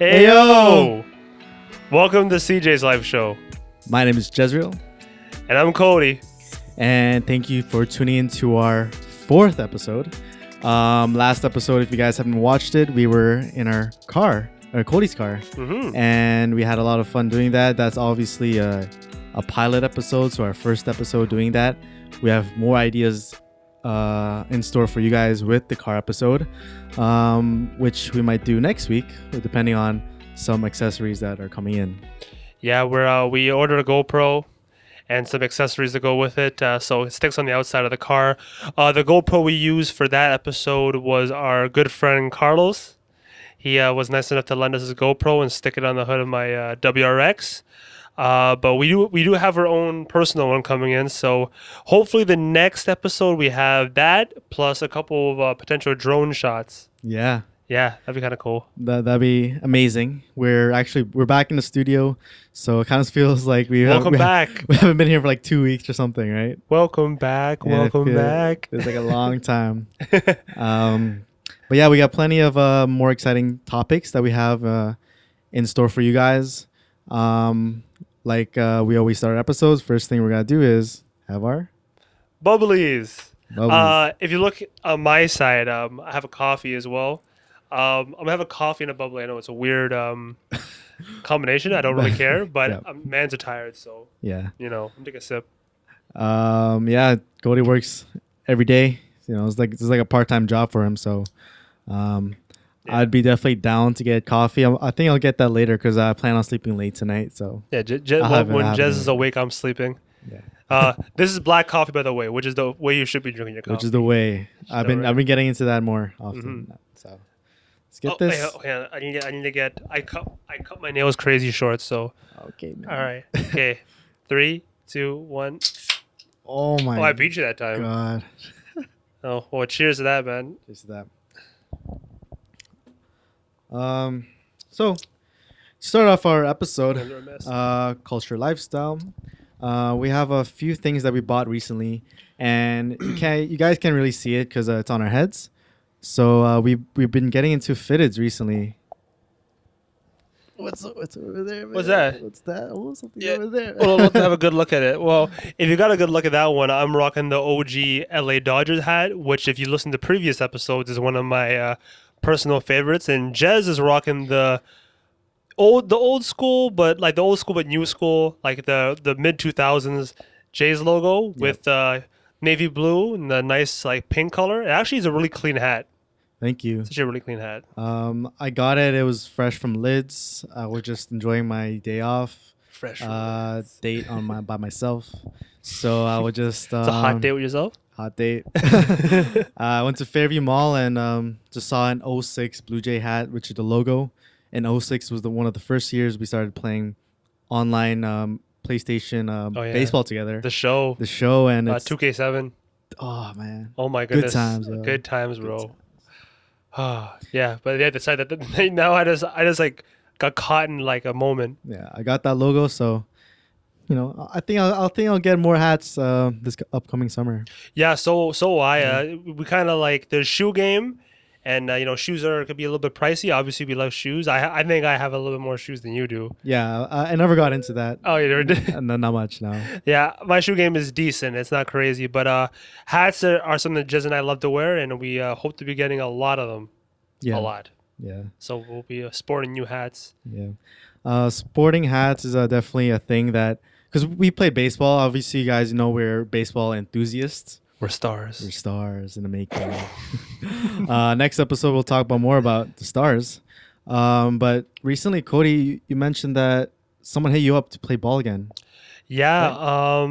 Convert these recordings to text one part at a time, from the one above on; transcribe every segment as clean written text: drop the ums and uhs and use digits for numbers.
Hey yo! Welcome to CJ's Live Show. My name is Jezreel. And I'm Cody. And thank you for tuning in to our fourth episode. Last episode, if you guys haven't watched it, we were in our car, or Cody's car. Mm-hmm. And we had a lot of fun doing that. That's obviously a pilot episode, so our first episode doing that. We have more ideas in store for you guys with the car episode, which we might do next week, depending on some accessories that are coming in. Yeah, we ordered a GoPro and some accessories to go with it, so it sticks on the outside of the car. The GoPro we used for that episode was our good friend Carlos. He was nice enough to lend us his GoPro and stick it on the hood of my WRX. But we do have our own personal one coming in, so hopefully the next episode we have that plus a couple of potential drone shots. Yeah, that'd be kind of cool. That'd be amazing. We're back in the studio, so it kind of feels like we haven't been here for like 2 weeks or something, right? Welcome back. It's like a long time. But yeah, we got plenty of more exciting topics that we have in store for you guys. Like we always start our episodes, first thing we're gonna do is have our bubblies. If you look on my side, I have a coffee as well. I'm gonna have a coffee and a bubbly. I know it's a weird combination. I don't really care, but yeah. Man's are tired, so yeah, I'm taking a sip. Yeah, Cody works every day. It's like a part-time job for him. So, yeah. I'd be definitely down to get coffee. I think I'll get that later because I plan on sleeping late tonight. So yeah, when Jez is awake, I'm sleeping. Yeah. This is black coffee, by the way, which is the way you should be drinking your coffee. Which is the way I've been getting into that more often. Mm-hmm. So let's get this. Yeah, I need to get. I cut my nails crazy short. So okay. Man. All right. Okay. 3, 2, 1. Oh my! I beat you that time. God. Oh well, cheers to that, man. Cheers to that. So start off our episode, culture lifestyle. We have a few things that we bought recently, and you guys can't really see it because it's on our heads. So we've been getting into fitteds recently. What's over there, man? What's that? What's that? Oh, something over there. Well, let's have a good look at it. Well, if you got a good look at that one, I'm rocking the OG LA Dodgers hat, which if you listen to previous episodes is one of my personal favorites. And Jez is rocking the old school, but new school, like the mid 2000s Jays logo with navy blue and the nice like pink color. It actually is a really clean hat. Thank you. It's actually a really clean hat. I got it. It was fresh from Lids. I was just enjoying my day off. Fresh date by myself. So I would just. It's a hot date with yourself? Hot date. I went to Fairview Mall and just saw an 06 Blue Jay hat, which is the logo. And 06 was one of the first years we started playing online PlayStation baseball together. The show and it's 2K7. Oh man. Oh my goodness. Good times, bro. Good times, bro. Yeah, but they decided that now I just like got caught in like a moment. Yeah, I got that logo, so I think I'll get more hats this upcoming summer. Yeah, so we kind of like the shoe game, and shoes could be a little bit pricey. Obviously, we love shoes. I think I have a little bit more shoes than you do. Yeah, I never got into that. Oh, you never did? No, not much, no. Yeah, my shoe game is decent. It's not crazy, but hats are something that Jez and I love to wear, and we hope to be getting a lot of them. Yeah, a lot. Yeah. So we'll be sporting new hats. Yeah, sporting hats is definitely a thing that because we play baseball. Obviously, you guys know we're baseball enthusiasts. We're stars. We're stars in the making. Next episode, we'll talk more about the stars. But recently, Cody, you mentioned that someone hit you up to play ball again. Yeah.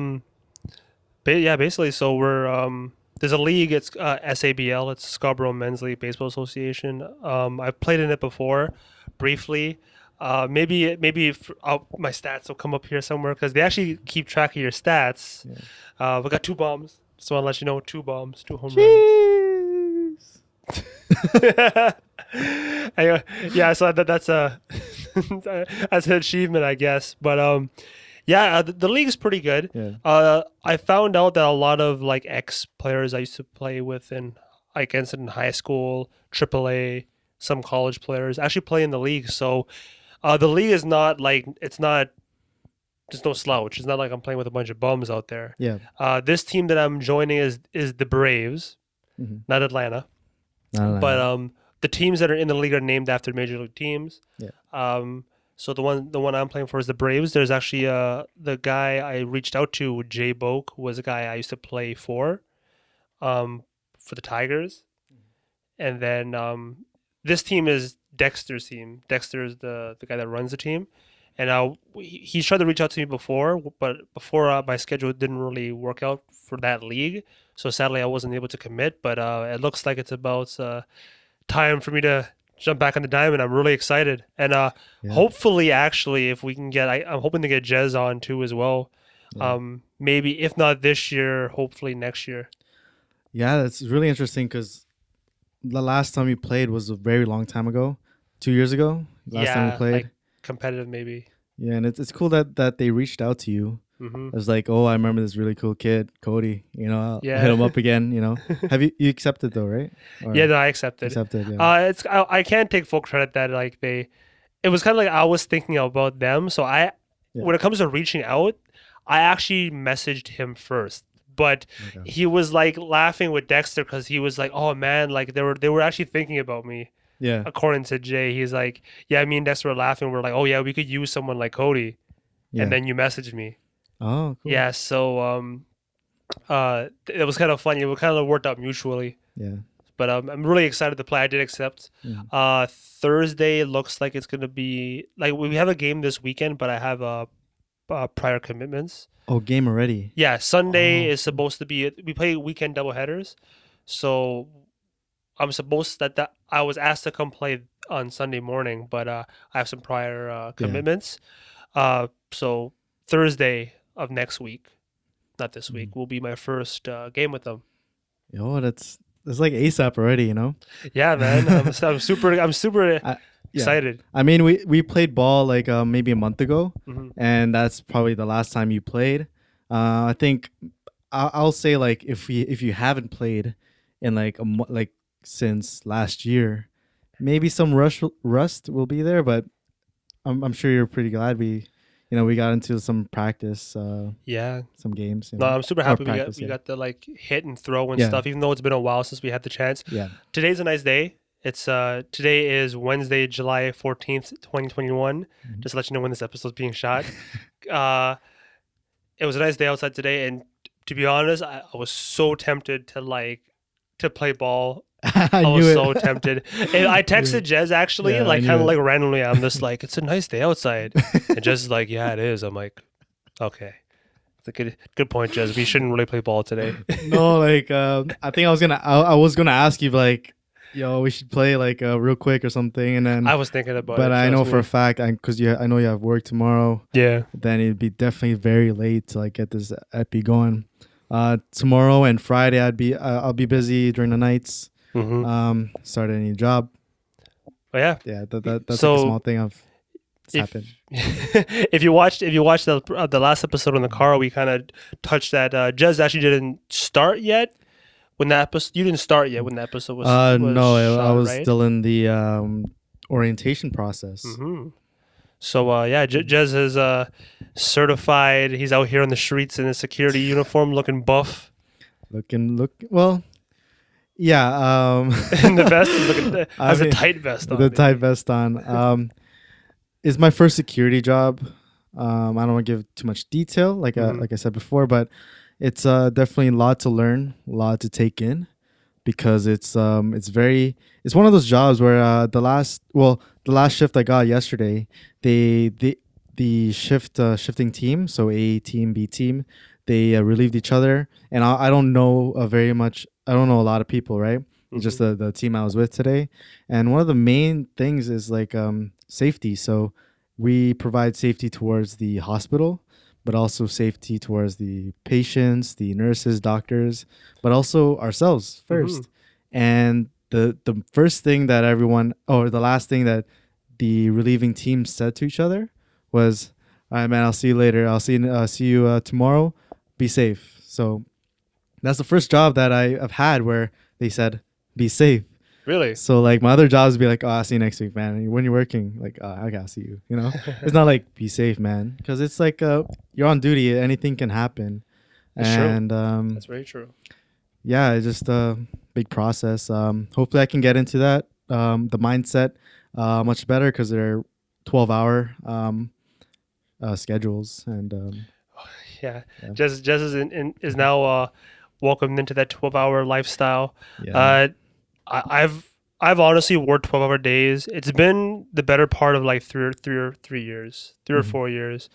Right? Basically, so we're there's a league. It's SABL. It's Scarborough Men's League Baseball Association. I've played in it before, briefly. Maybe my stats will come up here somewhere because they actually keep track of your stats. Yeah. We got 2 bombs. So I'll let you know 2 bombs, 2 home runs. Anyway, yeah, so that's that's an achievement, I guess. But the league is pretty good. Yeah. I found out that a lot of like ex players I used to play with in high school, AAA, some college players actually play in the league. So the league is not like it's not just no slouch. It's not like I'm playing with a bunch of bums out there. Yeah. This team that I'm joining is the Braves, Mm-hmm. not Atlanta. No, no, But no. the teams that are in the league are named after major league teams. Yeah. So the one I'm playing for is the Braves. There's actually the guy I reached out to, Jay Boak, was a guy I used to play um, for the Tigers. And then this team is Dexter's team. Dexter is the guy that runs the team. And he's tried to reach out to me before, but before my schedule didn't really work out for that league. So sadly, I wasn't able to commit. But it looks like it's about time for me to jump back on the diamond. I'm really excited. And Yeah. hopefully, actually, if we can get, I'm hoping to get Jez on too as well. Yeah. Maybe if not this year, hopefully next year. Yeah, that's really interesting because the last time we played was a very long time ago, 2 years ago. Last time we Yeah, played. like competitive maybe. Yeah, and it's cool that they reached out to you. Hmm. It was like, oh, I remember this really cool kid, Cody. You know, I'll Yeah. hit him up again. You know, have you accepted though, right? Or Yeah, no, I accepted. accepted. Yeah. I can't take full credit that like it was kind of like I was thinking about them. So Yeah. when it comes to reaching out, I actually messaged him first. But Okay. he was like laughing with Dexter because he was like, "Oh man, like they were actually thinking about me." Yeah. According to Jay, he's like, "Yeah, me and Dexter were laughing. We're like, oh yeah, we could use someone like Cody." Yeah. And then you messaged me. Oh, cool. Yeah, so it was kind of funny. It kind of worked out mutually. Yeah. But I'm really excited to play. I did accept. Mhm. Thursday looks like it's gonna be like we have a game this weekend, but I have prior commitments. Oh, game already. Yeah, Sunday Oh, is supposed to be. We play weekend doubleheaders, so I'm supposed that I was asked to come play on Sunday morning, but I have some prior Yeah. commitments. So Thursday of next week, not this week, will be my first game with them. Oh, that's like ASAP already. You know. Yeah, man, I'm super Yeah. excited. I mean, we played ball like maybe a month ago, Hmm. and that's probably the last time you played. I think I'll say like if you haven't played in like like since last year, maybe some rust will be there, but I'm sure you're pretty glad we got into some practice, Yeah, some games. no, I'm super Or happy practice, we yeah. got the like hit and throw and Yeah. stuff. Even though it's been a while since we had the chance. Yeah. Today's a nice day. It's today is Wednesday, July 14th, 2021. Mhm. Just to let you know when this episode's being shot. uh, it was a nice day outside today, and to be honest, I was so tempted to play ball. I I knew was it. so tempted. And I texted Jez actually, Yeah, I like knew kind of it. like randomly. I'm just like, it's a nice day outside, and Jez is like, yeah, it is. I'm like, okay, it's a good point, Jez. We shouldn't really play ball today. No, like I think I was gonna ask you like, yo, we should play like real quick or something, and then I was thinking about it. but I know trust for a me. fact, because I know you have work tomorrow. Yeah. Then it'd be definitely very late to like get this epi going. Tomorrow and Friday, I'll be busy during the nights. Mm-hmm. Start a new job. But yeah. Yeah, that's like So a small thing of it's if happened. if you watched the last episode on the car, we kind of touched that Jez actually didn't start yet when that episode. You didn't start yet when the episode was No, I shot, was right? still in the orientation process. Mm-hmm. So yeah, Jez is certified. He's out here on the streets in a security uniform, looking buff. Well, yeah. And the vest is looking I has a mean, tight vest on. the tight vest on. It's my first security job. I don't want to give too much detail, like I said before, but it's definitely a lot to learn, a lot to take in, because it's one of those jobs where the last shift I got yesterday, the shifting team, so A team, B team, they relieved each other, and I don't know very much. I don't know a lot of people, right? It's just the team I was with today, and one of the main things is like safety. So we provide safety towards the hospital, but also safety towards the patients, the nurses, doctors, but also ourselves 1st. And the first thing that the last thing that the relieving team said to each other was, "All right, man, I'll see you later. I'll see you tomorrow. Be safe." So that's the first job that I've had where they said, "Be safe." Really? So like my other jobs would be like, oh, I'll see you next week, man. And when you're working, like, I gotta see you. It's not like be safe, man, because it's like you're on duty. Anything can happen, It's true. and That's very true. yeah, it's just a big process. Hopefully, I can get into that. The mindset much better because they're 12-hour schedules, and Yeah. yeah, Jess is now welcomed into that 12-hour lifestyle. yeah, Uh, I've honestly worked 12-hour days. It's been the better part of like 3 years, 3 or 4 years.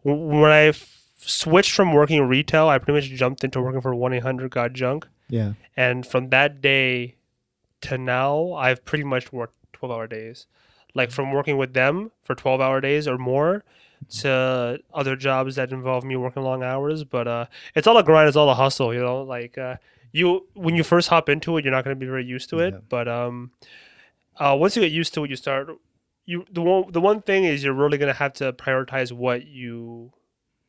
When I switched from working retail, I pretty much jumped into working for 1-800 Got Junk, yeah, and from that day to now, I've pretty much worked 12-hour days. Like from working with them for 12-hour days or more to other jobs that involve me working long hours. But it's all a grind, it's all a hustle, you know? Like you when you first hop into it, you're not going to be very used to it. yeah, But once you get used to it, you start the one thing is you're really going to have to prioritize what you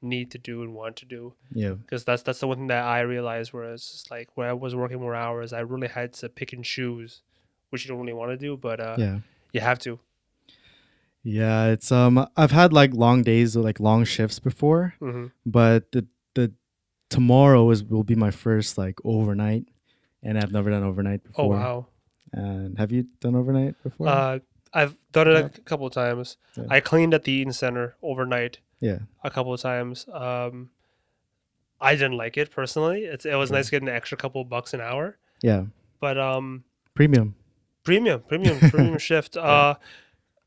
need to do and want to do, yeah, because that's the one thing that I realized. Whereas it's like when I was working more hours, I really had to pick and choose, which you don't really want to do, but yeah. you have to. Yeah, it's I've had like long days or like long shifts before, Hmm. but the tomorrow is will be my first like overnight, and I've never done overnight Oh before. wow. And have you done overnight before? Uh, I've done it Job? a couple of times. Yeah. I cleaned at the Eaton Center overnight Yeah. a couple of times. I didn't like it personally. It was Yeah. nice getting an extra couple of bucks an hour, Yeah. but Premium. premium shift. Yeah.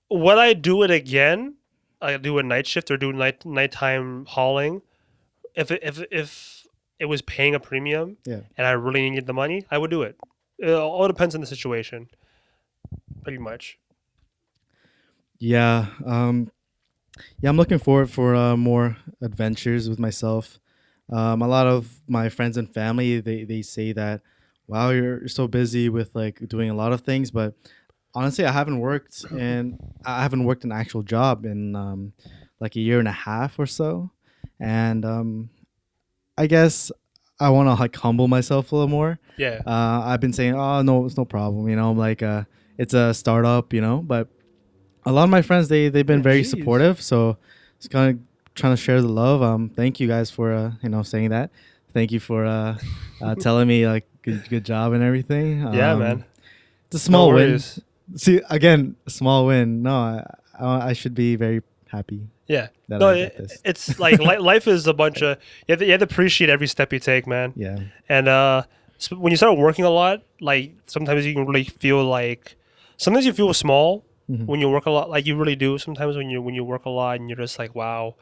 Would I do it again? I do a night shift or do nighttime hauling. If it was paying a premium Yeah. and I really needed the money, I would do it. It all depends on the situation, pretty much. Yeah. Yeah, I'm looking forward for more adventures with myself. A lot of my friends and family they say that, wow, you're so busy with like doing a lot of things, but honestly, I haven't worked an actual job in like a year and a half or so, and I guess I want to like humble myself a little more. Yeah. I've been saying, oh no, it's no problem, I'm like it's a startup, but a lot of my friends they've been very Jeez. supportive, so it's kind of trying to share the love. Thank you guys for saying that. Thank you for telling me like good job and everything. Yeah, man. It's a No small win. worries. See, again, a small win. No, I should be very happy Yeah. that No, I got this. it's like life is a bunch of you have to appreciate every step you take, man. Yeah, And when you start working a lot, like sometimes you can really feel like sometimes you feel small hmm when you work a lot, like you really do. Sometimes when you work a lot and you're just like, wow,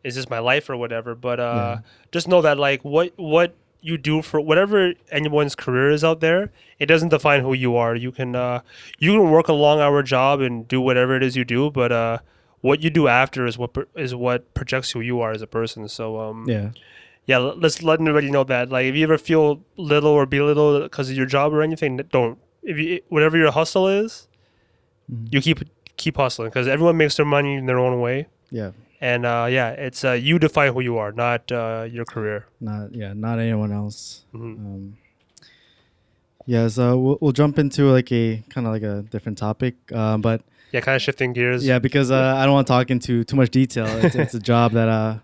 is this my life or whatever? But yeah, just know that like what you do for whatever anyone's career is out there, it doesn't define who you are. You can work a long hour job and do whatever it is you do, but what you do after is what projects who you are as a person. So yeah, yeah, let's let everybody know that. Like, if you ever feel little or belittled because of your job or anything, don't. If you whatever your hustle is, mhm, you keep hustling because everyone makes their money in their own way. yeah. And yeah, it's you define who you are, not your career. Not anyone else. Hmm. Yeah, so we'll jump into like a kind of like a different topic, but Yeah, kind of shifting gears. yeah, because I don't want to talk into too much detail. It's a job that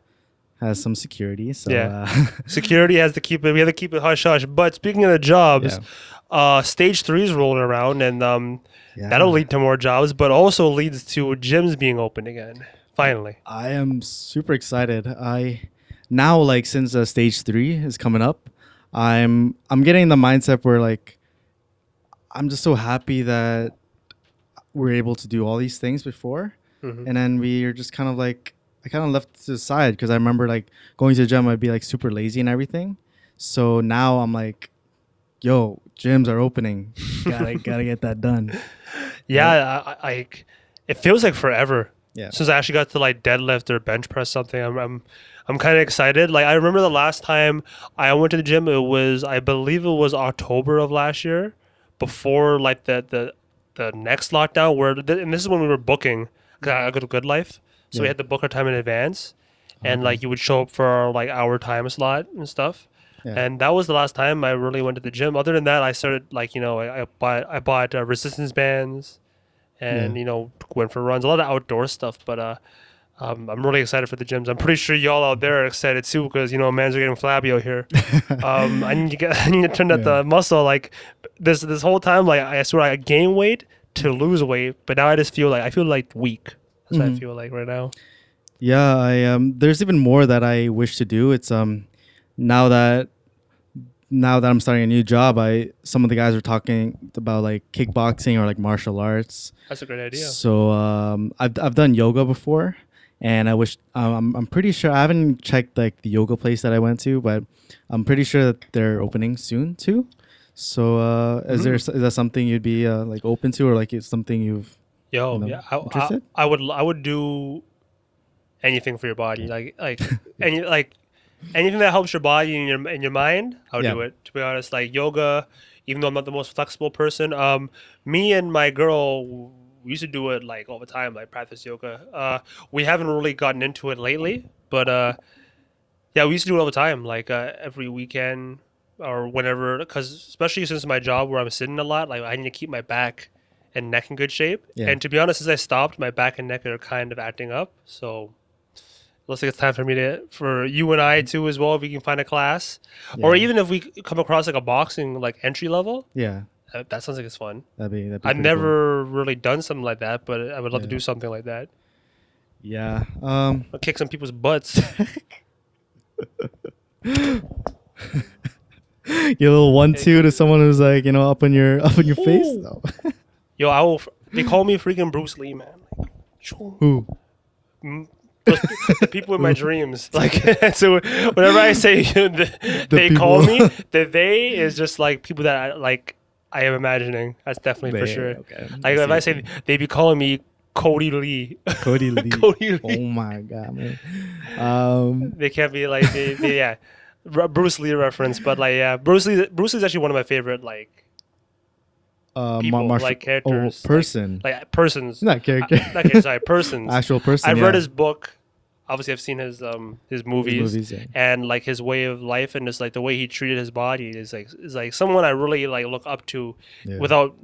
has some security, so Yeah. Security has to keep it. We have to keep it hush hush. But speaking of the jobs, stage 3 is rolling around, and yeah, that'll lead to more jobs, but also leads to gyms being open again. Finally. I am super excited. I now like since stage 3 is coming up, I'm getting the mindset where like I'm just so happy that we're able to do all these things before, Hmm. and then we are just kind of like I kind of left to the side because I remember like going to the gym I'd be like super lazy and everything. So now I'm like, yo, gyms are opening. Gotta get that done. Yeah, Right? it feels like forever Yeah. since I actually got to like deadlift or bench press something. I'm kind of excited. Like, I remember the last time I went to the gym, I believe it was October of last year, before like the next lockdown. And this is when we were booking. 'Cause I go to Good Life, so we Yeah. had to book our time in advance, and Okay. like you would show up for our like hour time slot and stuff. Yeah. And that was the last time I really went to the gym. Other than that, I started like I bought resistance bands, Yeah. and went for runs, a lot of outdoor stuff. But I'm really excited for the gyms. I'm pretty sure y'all out there are excited too, because mans are getting flabby out here. I need to get I need to turn that Yeah. the muscle like this whole time. Like I swear I gain weight to lose weight, but now I feel like weak. That's what I Hmm. feel like right now. Yeah, I there's even more that I wish to do. It's now that now that I'm starting a new job, I some of the guys are talking about like kickboxing or like martial arts. That's a great idea. So I've done yoga before, and I wish I'm pretty sure I haven't checked like the yoga place that I went to, but I'm pretty sure that they're opening soon too. So is that something you'd be like open to, or like it's something you've Yo, yeah, interested? I would do anything for your body, like anything that helps your body and your mind. I would Yeah. do it. To be honest, like yoga, even though I'm not the most flexible person. Me and my girl, we used to do it like all the time, like practice yoga. We haven't really gotten into it lately, but yeah, we used to do it all the time, like every weekend or whenever. Because especially since my job where I'm sitting a lot, like I need to keep my back and neck in good shape. Yeah. And to be honest, since I stopped, my back and neck are kind of acting up. So looks like it's time for you and I too as well. If we can find a class, or Yeah. even if we come across like a boxing like entry level, Yeah. that sounds like it's fun. That'd be I've pretty cool. never really done something like that, but I would love to Yeah. do something like that. Yeah. I'll kick some people's butts. Your little 1-2 to someone who's like up on your face. Ooh. No. Yo, they call me freaking Bruce Lee, man. Like, Who? mm, the people in my dreams. Like, so whenever I say they call me, people. the they is just like people that I am imagining. That's definitely for sure. Okay. Like if I see. say they be calling me Cody Lee. Cody Lee. Cody Oh Lee. my god, man. Um, They can't be like yeah. Bruce Lee reference, but like yeah, Bruce Lee's actually one of my favorite like people, martial like characters, person, like persons, not character, not characters, sorry, persons. actual person. I've yeah. read his book. Obviously, I've seen his His movies, movies. Yeah. and like his way of life and just like the way he treated his body is like someone I really like look up to, Yeah. without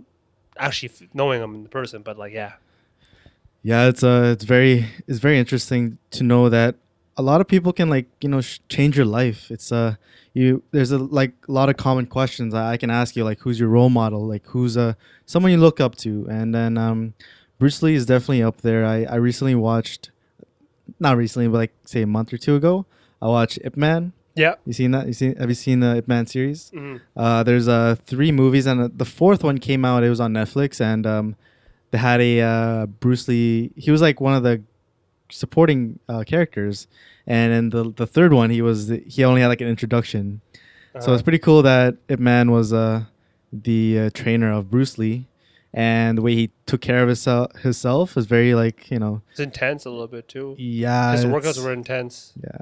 actually knowing him in person. But like yeah, Yeah, it's very interesting to know that a lot of people can like change your life. It's there's a lot of common questions I can ask you, like who's your role model, like who's someone you look up to, and then Bruce Lee is definitely up there. I recently watched, not recently, but like say a month or two ago, I watched Ip Man. yeah. You seen that? Have you seen the Ip Man series? Hmm. There's 3 movies, and the 4th one came out. It was on Netflix, and they had a Bruce Lee. He was like one of the supporting characters, and in the 3rd one, he only had like an introduction. So it's pretty cool that Ip Man was the trainer of Bruce Lee, and the way he took care of himself was very like It's intense a little bit too. yeah. His it's- workouts were intense. yeah,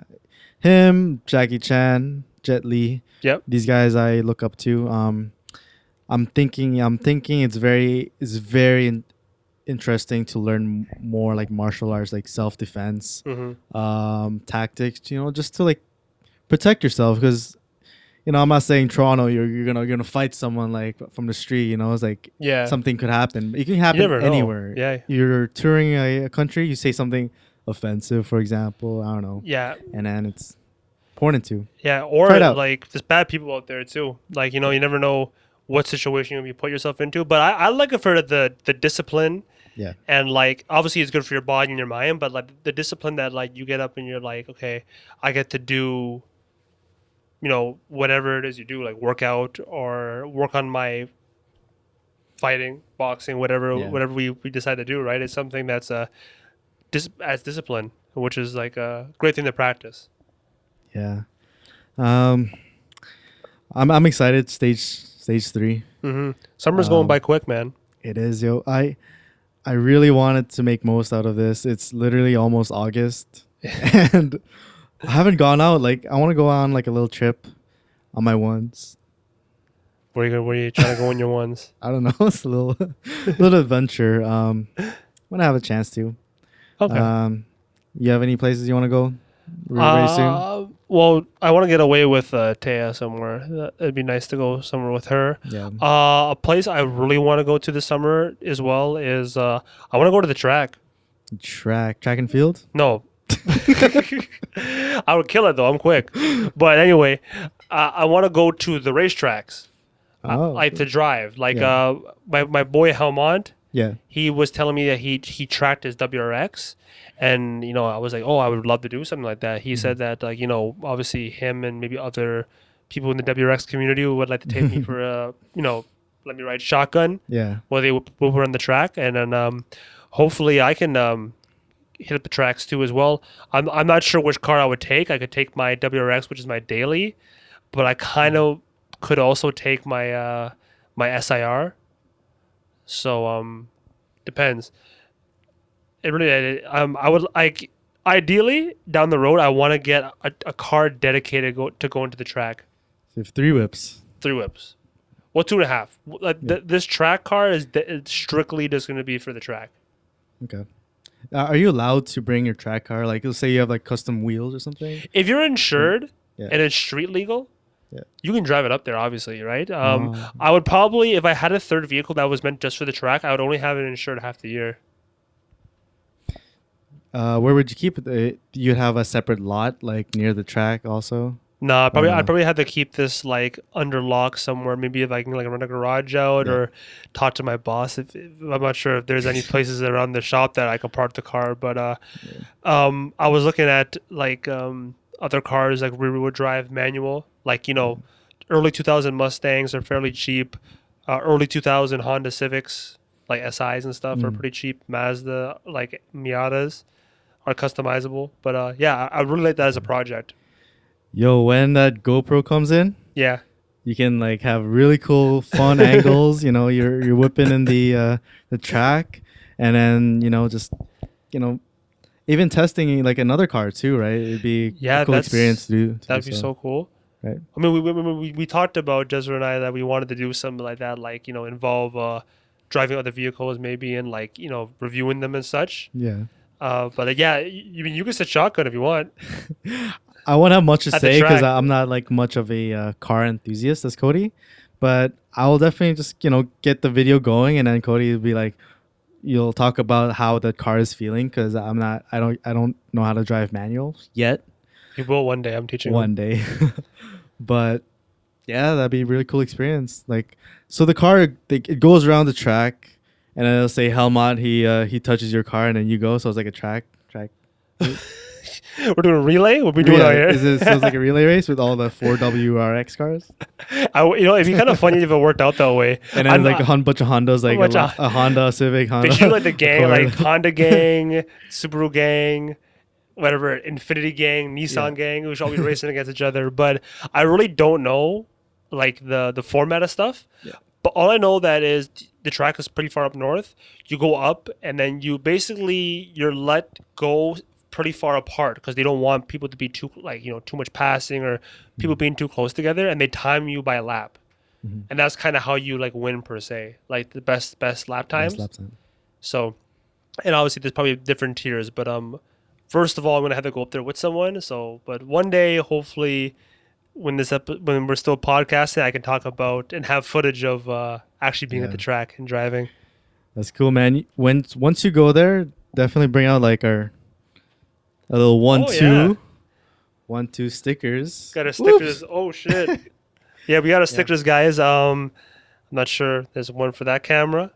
him, Jackie Chan, Jet Li. Yep. These guys I look up to. I'm thinking it's very interesting to learn more like martial arts, like self defense, Hmm. tactics. Just to like protect yourself, because I'm not saying Toronto you're gonna fight someone like from the street. It's like Yeah. something could happen. It can You happen never know. anywhere. Yeah. You're touring a country, you say something offensive, for example. I don't know, Yeah. and then it's important to Yeah, or Try it out. like there's bad people out there too. Like you never know what situation you put yourself into. But I like it for the discipline, yeah and like obviously it's good for your body and your mind. But like the discipline that like you get up and you're like, okay, I get to do, whatever it is you do, like work out or work on my fighting, boxing, whatever Yeah. whatever we decide to do. Right, it's something that's as discipline, which is like a great thing to practice. yeah. I'm excited. Stage 3. Summer's going by quick, man. It is, yo. I really wanted to make most out of this. It's literally almost August, and I haven't gone out. Like I want to go on like a little trip on my ones. Where you trying to go on your ones? I don't know. It's a little adventure. When I have a chance to. Okay. You have any places you want to go very soon? Well, I want to get away with Taya somewhere. It'd be nice to go somewhere with her. Yeah. A place I really want to go to this summer as well is I want to go to the track. Track and field. No, I would kill it though. I'm quick. But anyway, I want to go to the racetracks. Oh. Like to drive. Like Yeah. my boy Helmont, Yeah. he was telling me that he tracked his WRX, and I was like, oh, I would love to do something like that. He said that like obviously him and maybe other people in the WRX community would like to take me for a let me ride shotgun Yeah. while they were on the track, and then hopefully I can hit up the tracks too as well. I'm not sure which car I would take. I could take my WRX, which is my daily, but I kind of could also take my my SIR. So depends. It really I would like ideally down the road I want to get a car dedicated to go into the track. So you have 3 whips. 3 whips. Well, 2.5. Yeah. This track car is it's strictly just going to be for the track. Okay. Are you allowed to bring your track car? Like, let's say you have like custom wheels or something. If you're insured Yeah. and it's street legal, Yeah. you can drive it up there, obviously, right? Oh. I would probably, if I had a third vehicle that was meant just for the track, I would only have it insured half the year. Where would you keep it? You'd have a separate lot, like near the track, also. No, Or I'd no? probably have to keep this like under lock somewhere. Maybe if I can like rent a garage out Yeah. or talk to my boss. If I'm not sure if there's any places around the shop that I can park the car. But I was looking at like other cars like rear wheel drive manual, like early 2000 Mustangs are fairly cheap. Early 2000 Honda Civics like SIs and stuff are pretty cheap. Mazda like Miatas are customizable. But yeah, I really like that as a project. Yo, when that GoPro comes in, Yeah. you can like have really cool, fun angles. You're whipping in the track, and then just even testing like another car too, right? It'd be Yeah, a cool experience to do. that'd be so cool. Right. I mean, we talked about Desiree and I that we wanted to do something like that, like involve driving other vehicles, maybe, and like reviewing them and such. Yeah. But yeah, you can sit shotgun if you want. I won't have much to At the say because track. I'm not like much of a car enthusiast as Cody, but I will definitely just get the video going, and then Cody will be like, you'll talk about how the car is feeling because I don't know how to drive manual yet. You will one day. I'm teaching One day, but yeah, that'd be a really cool experience. Like, so the car it goes around the track, and then it'll say Helmut. He touches your car, and then you go. So it's like a track. We're doing a relay. What are we doing out here? So it's like a relay race with all the 4WRX cars, It'd be kind of funny if it worked out that way. and then like a bunch of Hondas, like a Honda Civic, Honda. Picture like the gang, Accord. like Honda gang, Subaru gang, whatever, Infinity gang, Nissan gang. We should all be racing against each other. But I really don't know like the format of stuff. Yeah. But all I know that is the track is pretty far up north. You go up and then you're let go pretty far apart because they don't want people to be too too much passing or people being too close together, and they time you by a lap. And that's kind of how you like win per se, like the best lap times. Nice lap time. So, and obviously there's probably different tiers, but first of all, I'm gonna have to go up there with someone. So, but one day, hopefully, when we're still podcasting, I can talk about and have footage of actually being at the track and driving. That's cool, man. Once you go there, definitely bring out like a little 1-2, 1-2 stickers. Got our stickers. Oh shit! Yeah, we got our stickers, guys. I'm not sure. There's one for that camera,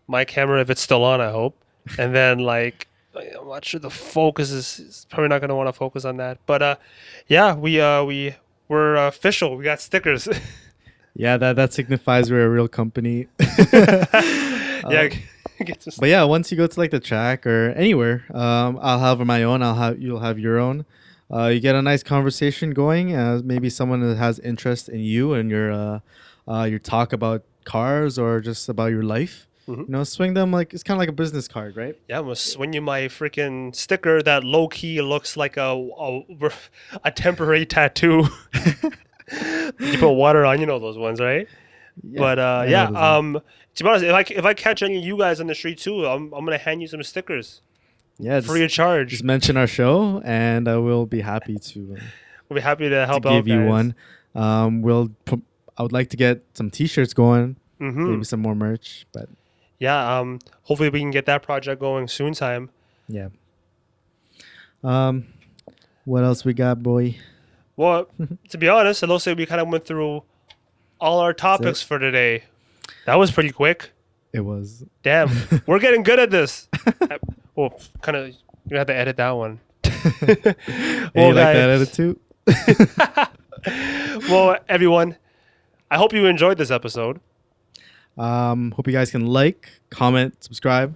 my camera, if it's still on, I hope. And then like I'm not sure the focus is probably not gonna want to focus on that. But yeah, we're official. We got stickers. Yeah, that signifies we're a real company. Yeah. But yeah, once you go to like the track or anywhere, I'll have my own. You'll have your own. You get a nice conversation going. Maybe someone that has interest in you and your talk about cars or just about your life. Swing them like it's kind of like a business card, right? Yeah, I'm gonna swing you my freaking sticker that low key looks like a temporary tattoo. You put water on, those ones, right? Yeah, But I know those ones. to be honest, if I catch any of you guys on the street too, I'm gonna hand you some stickers. Yeah, Free of charge. just mention our show, and we'll be happy to. We'll be happy to help to out, give you guys. one. I would like to get some T-shirts going, Mm-hmm. maybe some more merch, but Yeah. Hopefully we can get that project going soon time. yeah. What else we got, boy? Well, to be honest, it looks like we kind of went through all our topics it. for today. That was pretty quick. It was. Damn, we're getting good at this. Well, kind of. You have to edit that one. Hey, you like that attitude? Well, everyone, I hope you enjoyed this episode. Hope you guys can like, comment, subscribe,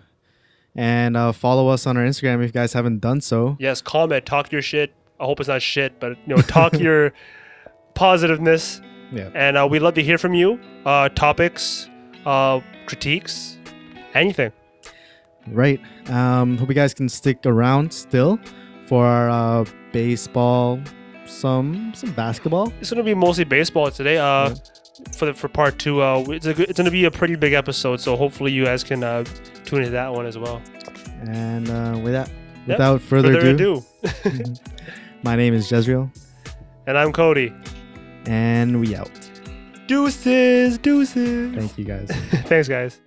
and follow us on our Instagram if you guys haven't done so. Yes, comment, talk your shit. I hope it's not shit, but talk your positiveness. Yeah. And we'd love to hear from you. Topics, critiques, anything. Right. Hope you guys can stick around still for our baseball, some basketball. It's gonna be mostly baseball today. For part 2, it's gonna be a pretty big episode, so hopefully you guys can tune into that one as well. And without further ado, my name is Jezreel, and I'm Cody, and we out. Deuces. Thank you guys. Thanks, guys.